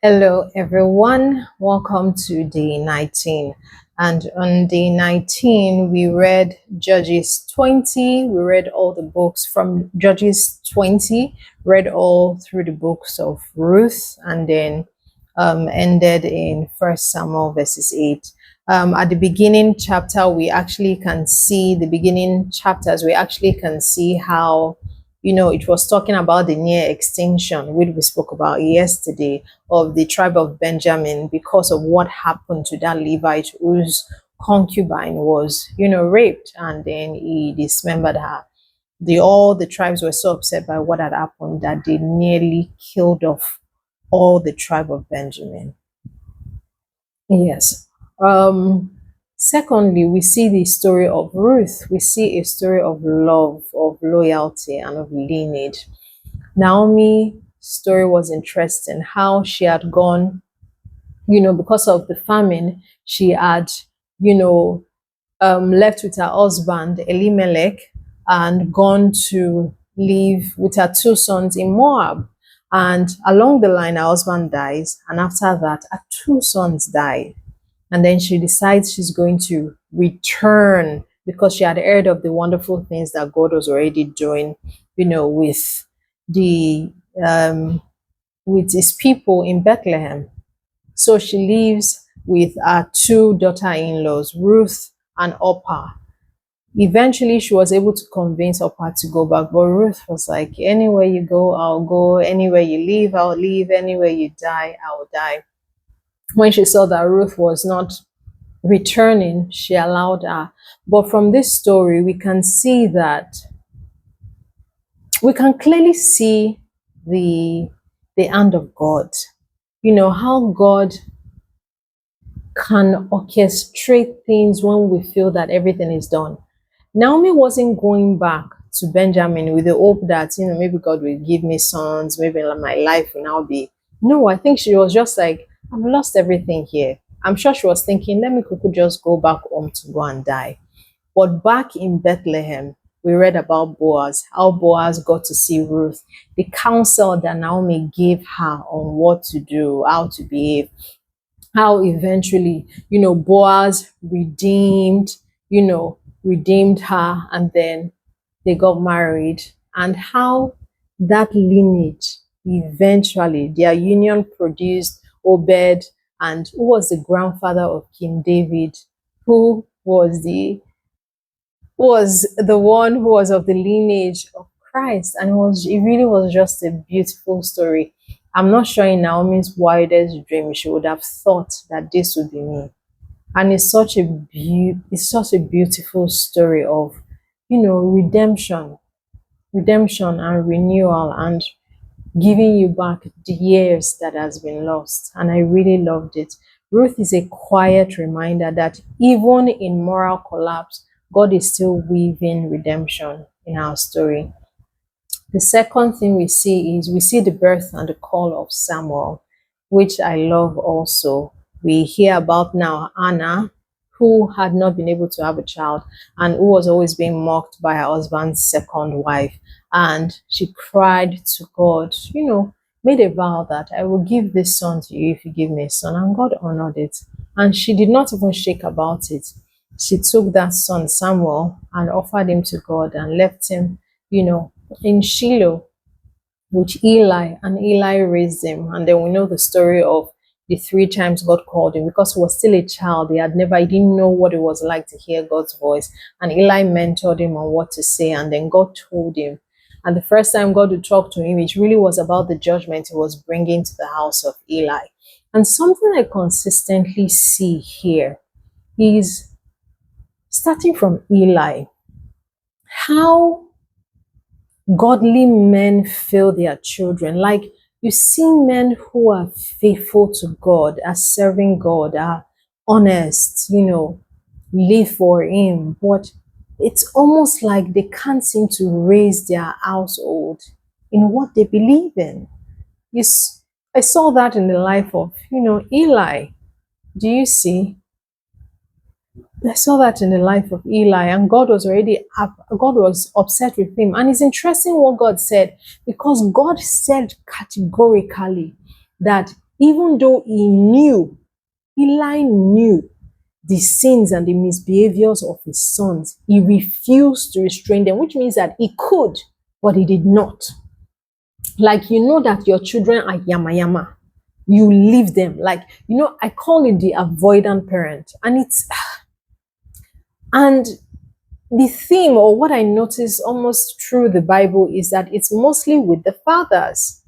Hello, everyone. Welcome to day 19. And on day 19, we read Judges 20. We read all the books from Judges 20, read all through the books of Ruth, and then ended in First Samuel verses 8. At the beginning chapter, we actually can see the beginning chapters, we actually can see how it was talking about the near extinction, which we spoke about yesterday, of the tribe of Benjamin because of what happened to that Levite whose concubine was, raped, and then he dismembered her. All the tribes were so upset by what had happened that they nearly killed off all the tribe of Benjamin. Yes. Secondly, we see the story of Ruth. We see a story of love, of loyalty, and of lineage. Naomi's story was interesting, how she had gone, because of the famine, she had, left with her husband, Elimelech, and gone to live with her two sons in Moab. And along the line, her husband dies. And after that, her two sons die. And then she decides she's going to return because she had heard of the wonderful things that God was already doing, with with his people in Bethlehem. So she leaves with her two daughter-in-laws, Ruth and Orpah. Eventually, she was able to convince Orpah to go back, but Ruth was like, anywhere you go, I'll go. Anywhere you leave, I'll leave. Anywhere you die, I'll die. When she saw that Ruth was not returning, she allowed her. But from this story, we can see that we can clearly see the hand of God. How God can orchestrate things when we feel that everything is done. Naomi wasn't going back to Benjamin with the hope that, maybe God will give me sons, maybe my life will now be. No, I think she was just like, I've lost everything here. I'm sure she was thinking, let me quickly just go back home to go and die. But back in Bethlehem, we read about Boaz, how Boaz got to see Ruth, the counsel that Naomi gave her on what to do, how to behave, how eventually, Boaz redeemed her, and then they got married, and how that lineage eventually, their union produced Obed, and who was the grandfather of King David, who was the one who was of the lineage of Christ. And it really was just a beautiful story. I'm not sure in Naomi's wildest dream she would have thought that this would be me. And it's such a beautiful story of, redemption and renewal, and giving you back the years that has been lost. And I really loved it. Ruth is a quiet reminder that even in moral collapse, God is still weaving redemption in our story. The second thing we see is we see the birth and the call of Samuel, which I love also. We hear about now Anna, who had not been able to have a child and who was always being mocked by her husband's second wife. And she cried to God, made a vow that I will give this son to you if you give me a son. And God honored it. And she did not even shake about it. She took that son, Samuel, and offered him to God and left him, in Shiloh with Eli, and Eli raised him. And then we know the story of the 3 times God called him because he was still a child. He didn't know what it was like to hear God's voice. And Eli mentored him on what to say, and then God told him. And the first time God would talk to him, it really was about the judgment he was bringing to the house of Eli. And something I consistently see here is, starting from Eli, how godly men fail their children. Like, you see men who are faithful to God, are serving God, are honest, live for him, but it's almost like they can't seem to raise their household in what they believe in. I saw that in the life of, Eli. Do you see? I saw that in the life of Eli, and God was upset with him. And it's interesting what God said, because God said categorically that even though Eli knew the sins and the misbehaviors of his sons, he refused to restrain them, which means that he could, but he did not. Like, you know that your children are yama yama, you leave them. Like, you know, I call it the avoidant parent. And the theme, or what I notice almost through the Bible, is that it's mostly with the fathers.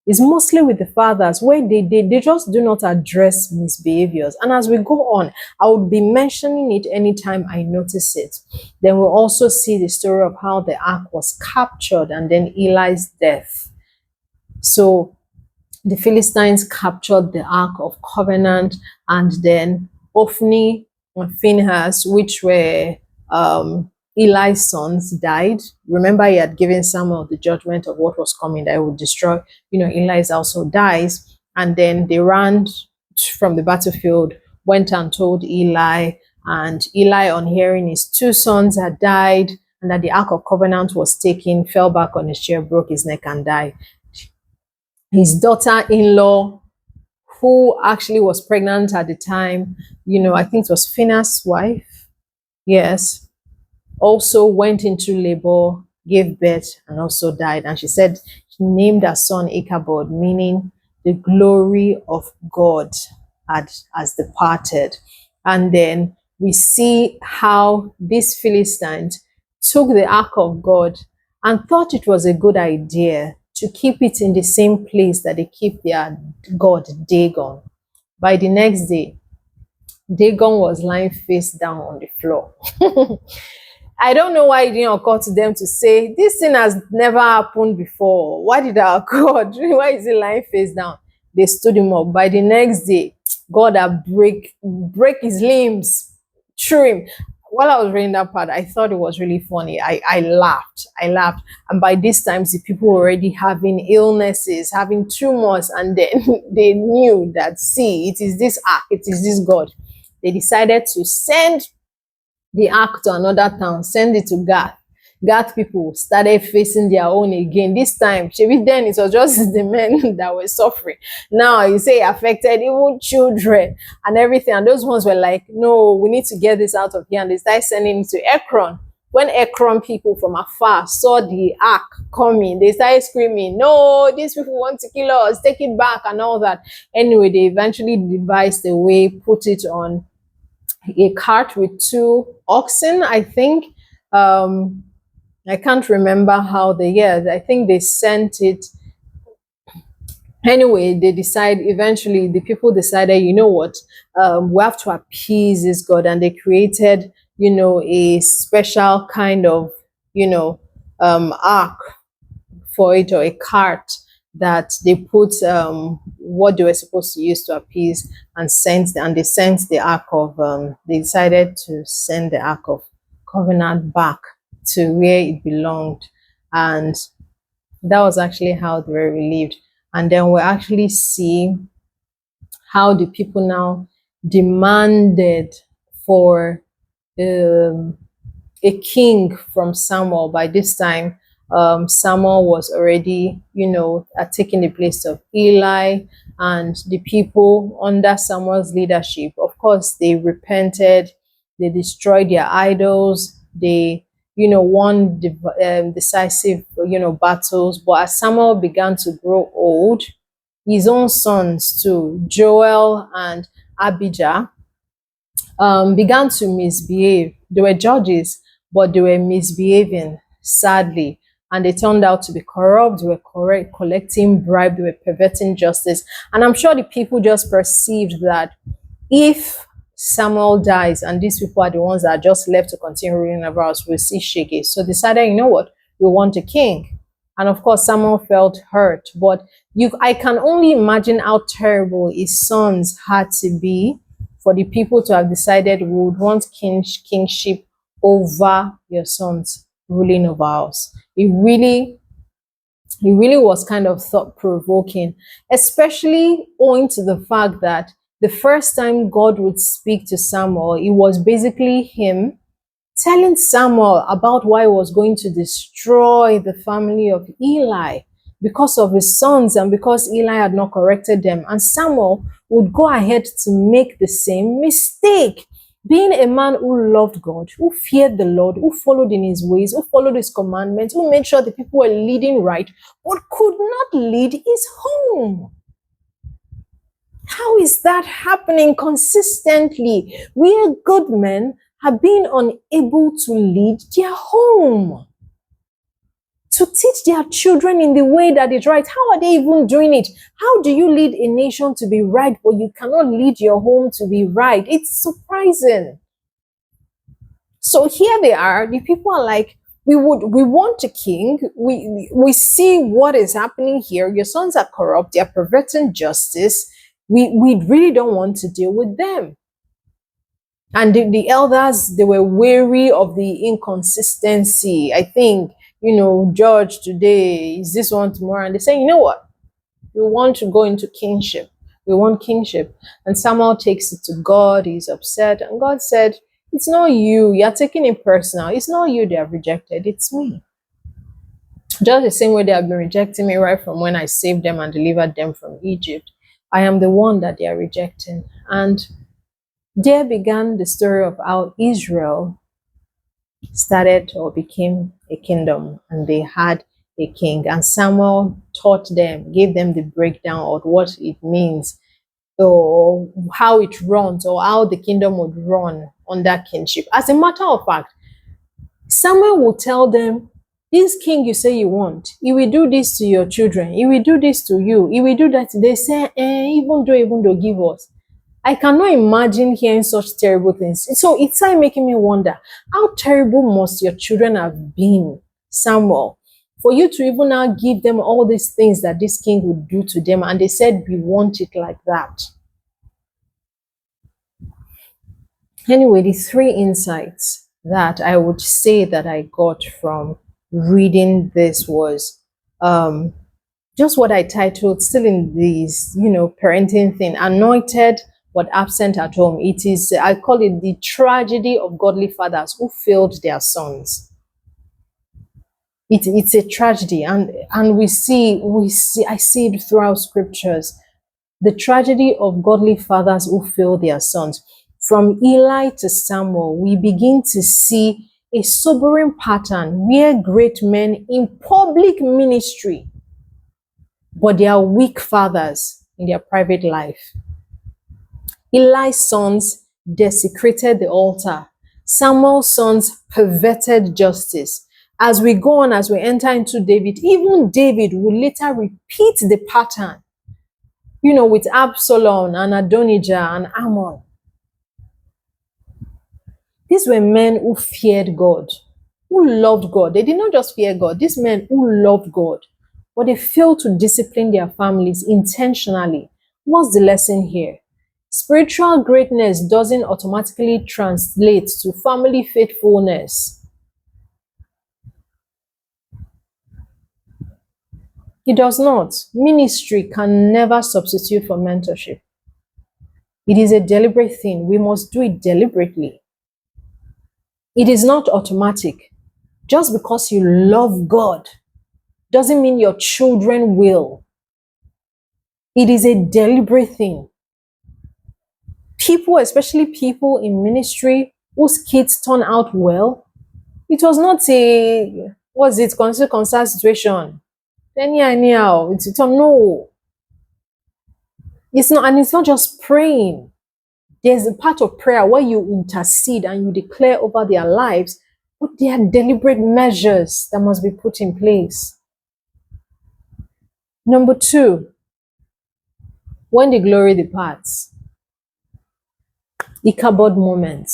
It's mostly with the fathers, where they just do not address misbehaviors. And as we go on, I would be mentioning it anytime I notice it. Then we'll also see the story of how the ark was captured and then Eli's death. So the Philistines captured the Ark of Covenant, and then Ophni and Phinehas, which were Eli's sons, died. Remember, he had given Samuel the judgment of what was coming, that he would destroy. Eli's also dies. And then they ran from the battlefield, went and told Eli. And Eli, on hearing his two sons had died and that the Ark of Covenant was taken, fell back on his chair, broke his neck, and died. His daughter-in-law, who actually was pregnant at the time, I think it was Phinehas' wife, yes, also went into labor, gave birth, and also died. And she said she named her son Ichabod, meaning the glory of God has departed. And then we see how these Philistines took the ark of God and thought it was a good idea to keep it in the same place that they keep their god Dagon. By the next day, Dagon was lying face down on the floor. I don't know why it didn't occur to them to say, this thing has never happened before. Why did our God, why is he lying face down? They stood him up. By the next day, God had break his limbs through him. While I was reading that part, I thought it was really funny. I laughed. And by this time, the people were already having illnesses, having tumors, and then they knew that, see, it is this ark, it is this God. They decided to send the ark to another town, send it to Gath. Gath people started facing their own again. This time, maybe then it was just the men that were suffering. Now you say affected even children and everything. And those ones were like, no, we need to get this out of here. And they started sending it to Ekron. When Ekron people from afar saw the ark coming, they started screaming, no, these people want to kill us, take it back and all that. Anyway, they eventually devised a way, put it on a cart with 2 oxen, I think. I can't remember how I think they sent it. Anyway, eventually the people decided, you know what, we have to appease this God. And they created, a special kind of, ark for it, or a cart that they put what they were supposed to use to appease, and they sent the ark of, they decided to send the Ark of Covenant back to where it belonged. And that was actually how they were relieved. And then we actually see how the people now demanded for a king from Samuel. By this time, Samuel was already, taking the place of Eli, and the people under Samuel's leadership, of course, they repented, they destroyed their idols, they won decisive, battles. But as Samuel began to grow old, his own sons too, Joel and Abijah, began to misbehave. They were judges, but they were misbehaving, sadly. And they turned out to be corrupt. They were collecting bribe. They were perverting justice. And I'm sure the people just perceived that if Samuel dies and these people are the ones that are just left to continue ruling over us, we'll see shaggy. So decided, you know what, we want a king. And of course, Samuel felt hurt. But I can only imagine how terrible his sons had to be for the people to have decided we would want kingship over your sons ruling over us. It really was kind of thought-provoking, especially owing to the fact that the first time God would speak to Samuel, it was basically him telling Samuel about why he was going to destroy the family of Eli. because of his sons and because Eli had not corrected them. And Samuel would go ahead to make the same mistake. Being a man who loved God, who feared the Lord, who followed in his ways, who followed his commandments, who made sure the people were leading right, but could not lead his home. How is that happening consistently? Where good men have been unable to lead their home, to teach their children in the way that is right. How are they even doing it? How do you lead a nation to be right, but you cannot lead your home to be right? It's surprising. So here they are. The people are like, we want a king. We see what is happening here. Your sons are corrupt. They are perverting justice. We really don't want to deal with them. And the elders, they were wary of the inconsistency. I think, judge today is this one tomorrow. And they say, you know what? We want to go into kingship. We want kingship. And Samuel takes it to God. He's upset. And God said, it's not you. You're taking it personal. It's not you they have rejected. It's me. Just the same way they have been rejecting me right from when I saved them and delivered them from Egypt. I am the one that they are rejecting. And there began the story of how Israel started or became a kingdom, and they had a king. And Samuel taught them, gave them the breakdown of what it means, or how it runs, or how the kingdom would run under kingship. As a matter of fact, Samuel will tell them, this king you say you want, he will do this to your children, he will do this to you, he will do that. They say, even though give us. I cannot imagine hearing such terrible things. So it started making me wonder, how terrible must your children have been, Samuel, for you to even now give them all these things that this king would do to them? And they said, we want it like that. Anyway, the three insights that I would say that I got from reading this was just what I titled, still in this, parenting thing, anointed but absent at home. It is, I call it the tragedy of godly fathers who failed their sons. It's a tragedy, and I see it throughout scriptures. The tragedy of godly fathers who fail their sons. From Eli to Samuel, we begin to see a sobering pattern where great men in public ministry, but they are weak fathers in their private life. Eli's sons desecrated the altar. Samuel's sons perverted justice. As we go on, as we enter into David, even David will later repeat the pattern, with Absalom and Adonijah and Ammon. These were men who feared God, who loved God. They did not just fear God. These men who loved God, but they failed to discipline their families intentionally. What's the lesson here? Spiritual greatness doesn't automatically translate to family faithfulness. It does not. Ministry can never substitute for mentorship. It is a deliberate thing. We must do it deliberately. It is not automatic. Just because you love God doesn't mean your children will. It is a deliberate thing. People, especially people in ministry whose kids turn out well, it was not a, concern situation. Anyhow, no. It's not, and it's not just praying. There's a part of prayer where you intercede and you declare over their lives, but there are deliberate measures that must be put in place. Number 2, when the glory departs, Ichabod moment.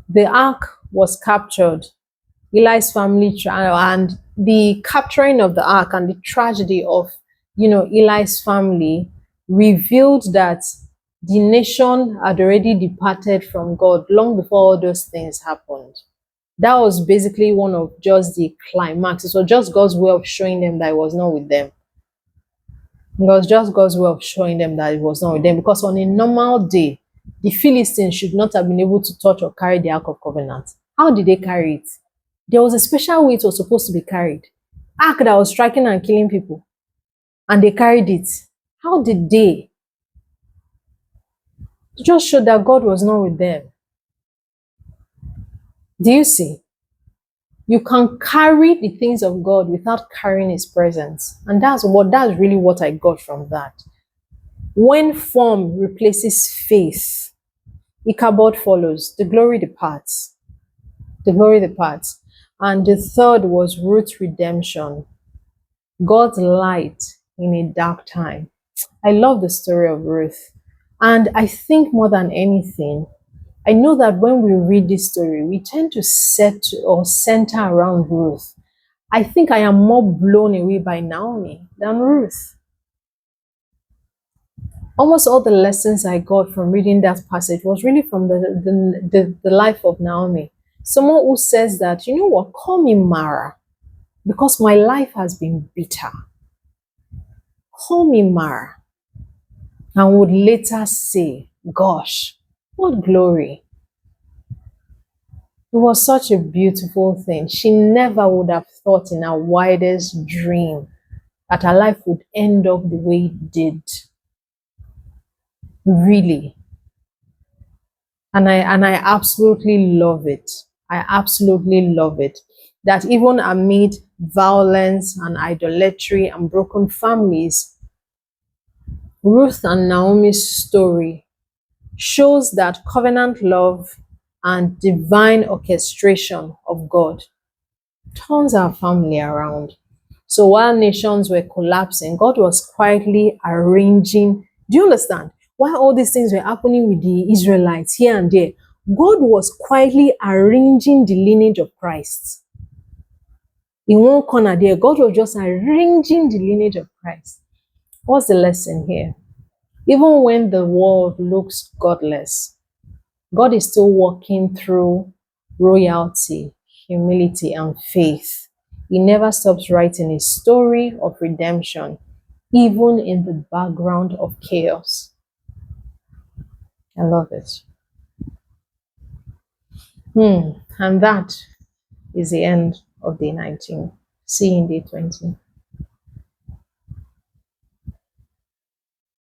The ark was captured. Eli's family and the capturing of the ark and the tragedy of, Eli's family revealed that the nation had already departed from God long before all those things happened. That was basically one of just the climax. It was just God's way of showing them that it was not with them. It was just God's way of showing them that it was not with them. Because on a normal day, the Philistines should not have been able to touch or carry the Ark of Covenant. How did they carry it? There was a special way it was supposed to be carried. ark that was striking and killing people, and they carried it. How did they? It just showed that God was not with them. Do you see? You can carry the things of God without carrying his presence. And that's really what I got from that. When form replaces faith, Ichabod follows, the glory departs. The glory departs. And the third was Ruth's redemption, God's light in a dark time. I love the story of Ruth. And I think more than anything, I know that when we read this story, we tend to set or center around Ruth. I think I am more blown away by Naomi than Ruth. Almost all the lessons I got from reading that passage was really from the life of Naomi. Someone who says that, you know what, call me Mara, because my life has been bitter. Call me Mara. And would later say, gosh, what glory. It was such a beautiful thing. She never would have thought in her wildest dream that her life would end up the way it did. Really. And I absolutely love it. I absolutely love it. That even amid violence and idolatry and broken families, Ruth and Naomi's story shows that covenant love and divine orchestration of God turns our family around. So while nations were collapsing, God was quietly arranging. Do you understand? While all these things were happening with the Israelites here and there, God was quietly arranging the lineage of Christ. In one corner there, God was just arranging the lineage of Christ. What's the lesson here? Even when the world looks godless, God is still working through royalty, humility, and faith. He never stops writing a story of redemption, even in the background of chaos. I love it. And that is the end of day 19. See you in day 20.